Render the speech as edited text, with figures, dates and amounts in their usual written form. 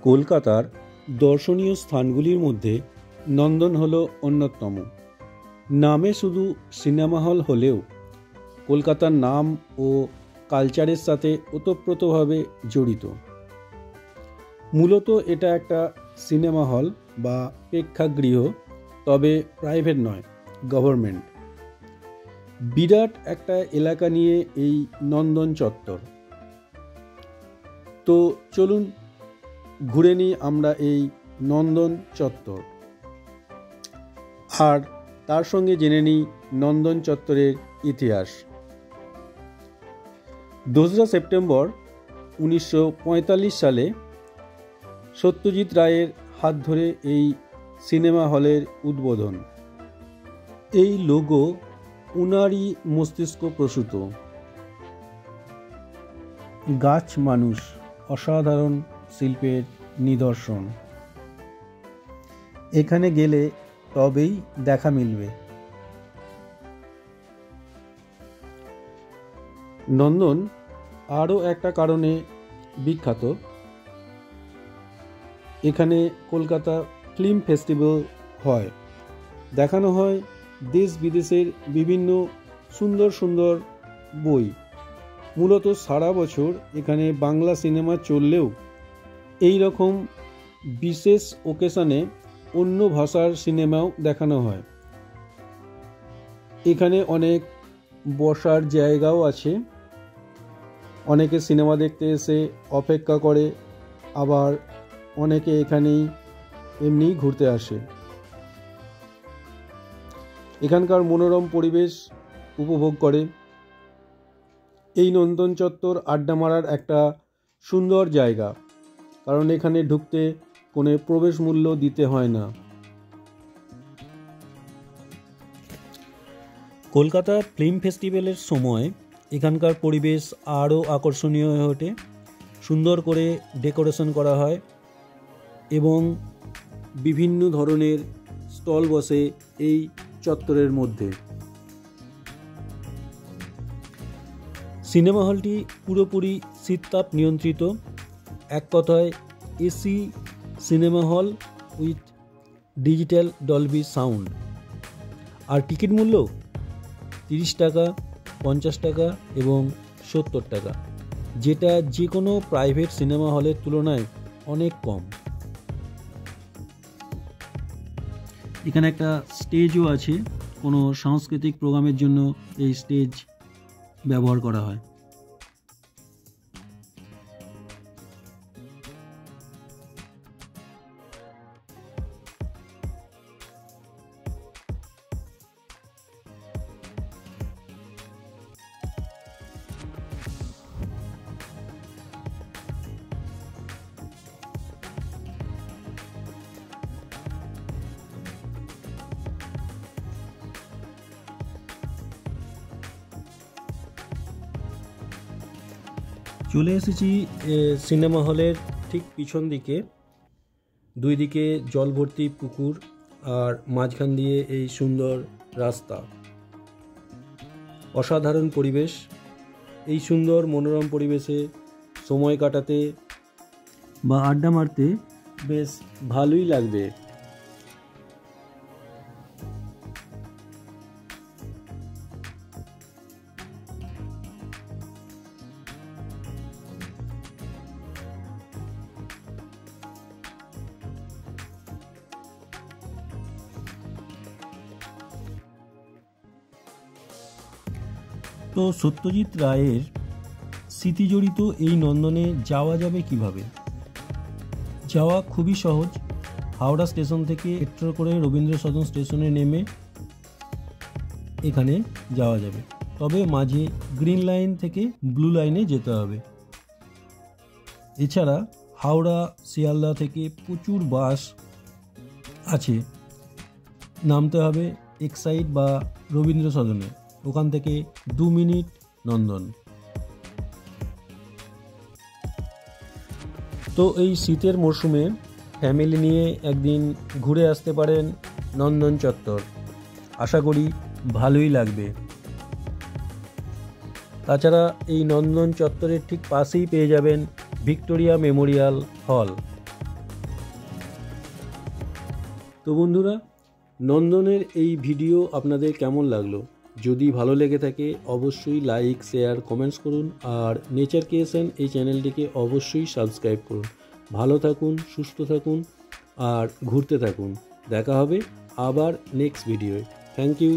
কলকাতার দর্শনীয় স্থানগুলির মধ্যে নন্দন হল অন্যতম। নামে শুধু সিনেমা হল হলেও কলকাতার নাম ও কালচারের সাথে ওতপ্রোতভাবে জড়িত। মূলত এটা একটা সিনেমা হল বা প্রেক্ষাগৃহ, তবে প্রাইভেট নয়, গভর্নমেন্ট। বিরাট একটা এলাকা নিয়ে এই নন্দন চত্বর। তো চলুন ঘুরে নিই আমরা এই নন্দন চত্বর, আর তার সঙ্গে জেনে নিই নন্দন চত্বরের ইতিহাস। 2রা সেপ্টেম্বর 1945 সালে সত্যজিৎ রায়ের হাত ধরে এই সিনেমা হলের উদ্বোধন। এই লোগো উনারই মস্তিষ্ক প্রসূত। গাছ মানুষ অসাধারণ শিল্পের নিদর্শন। এখানে গেলে তবেই দেখা মিলবে। নন্দন আরও একটা কারণে বিখ্যাত। এখানে কলকাতা ফিল্ম ফেস্টিভ্যাল হয়, দেখানো হয় দেশ বিদেশের বিভিন্ন সুন্দর সুন্দর বই। মূলত সারা বছর এখানে বাংলা সিনেমা চললেও এই রকম বিশেষ ওকেশনে অন্য ভাষার সিনেমাও দেখানো হয়। এখানে অনেক বসার জায়গাও আছে। অনেকে সিনেমা দেখতে এসে অপেক্ষা করে, আবার অনেকে এখানেই এমনিই ঘুরতে আসে। এখানকার মনোরম পরিবেশ উপভোগ করে। এই নন্দন চত্বর আড্ডা মারার একটা সুন্দর জায়গা, কারণ এখানে ঢুকতে কোনো প্রবেশ মূল্য দিতে হয় না। কলকাতা ফিল্ম ফেস্টিভ্যালের সময় এখানকার পরিবেশ আরও আকর্ষণীয় হয়ে ওঠে। সুন্দর করে ডেকোরেশন করা হয় এবং বিভিন্ন ধরনের স্টল বসে এই চত্বরের মধ্যে। সিনেমা হলটি পুরোপুরি শীততাপ নিয়ন্ত্রিত। এক কথায় AC cinema hall with digital Dolby sound. আর টিকিট মূল্য 30 টাকা, 50 টাকা এবং 70 টাকা, যেটা যে কোনো প্রাইভেট সিনেমা হলের তুলনায় অনেক কম। এখানে একটা স্টেজও আছে। কোনো সাংস্কৃতিক প্রোগ্রামের জন্য এই স্টেজ ব্যবহার করা হয়। চলে এসেছি সিনেমা হলের ঠিক পিছন দিকে। দুই দিকে জল ভর্তি পুকুর আর মাঝখান দিয়ে এই সুন্দর রাস্তা। অসাধারণ পরিবেশ। এই সুন্দর মনোরম পরিবেশে সময় কাটাতে বা আড্ডা মারতে বেশ ভালোই লাগবে। তো সত্যজিৎ রায়ের স্মৃতিজড়িত এই নন্দনে যাওয়া যাবে কিভাবে? যাওয়া খুবই সহজ। হাওড়া স্টেশন থেকে মেট্রো করে রবীন্দ্র সদন স্টেশনে নেমে এখানে যাওয়া যাবে। তবে মাঝে গ্রিন লাইন থেকে ব্লু লাইনে যেতে হবে। এছাড়া হাওড়া শিয়ালদা থেকে প্রচুর বাস আছে। নামতে হবে এক্সাইড বা রবীন্দ্র সদনে। ওখান থেকে 2 মিনিট নন্দন। তো এই শীতের মরশুমে ফ্যামিলি নিয়ে একদিন ঘুরে আসতে পারেন নন্দন চত্বর। আশা করি ভালোই লাগবে। তাছাড়া এই নন্দন চত্বরের ঠিক পাশেই পেয়ে যাবেন ভিক্টোরিয়া মেমোরিয়াল হল। তো বন্ধুরা, নন্দনের এই ভিডিও আপনাদের কেমন লাগলো? যদি ভালো লেগে থাকে অবশ্যই লাইক, শেয়ার, কমেন্টস করুন। আর নেচার ক্রিয়েশন এই চ্যানেলটিকে অবশ্যই সাবস্ক্রাইব করুন। ভালো থাকুন, সুস্থ থাকুন আর ঘুরতে থাকুন। দেখা হবে আবার নেক্সট ভিডিওয়। Thank you.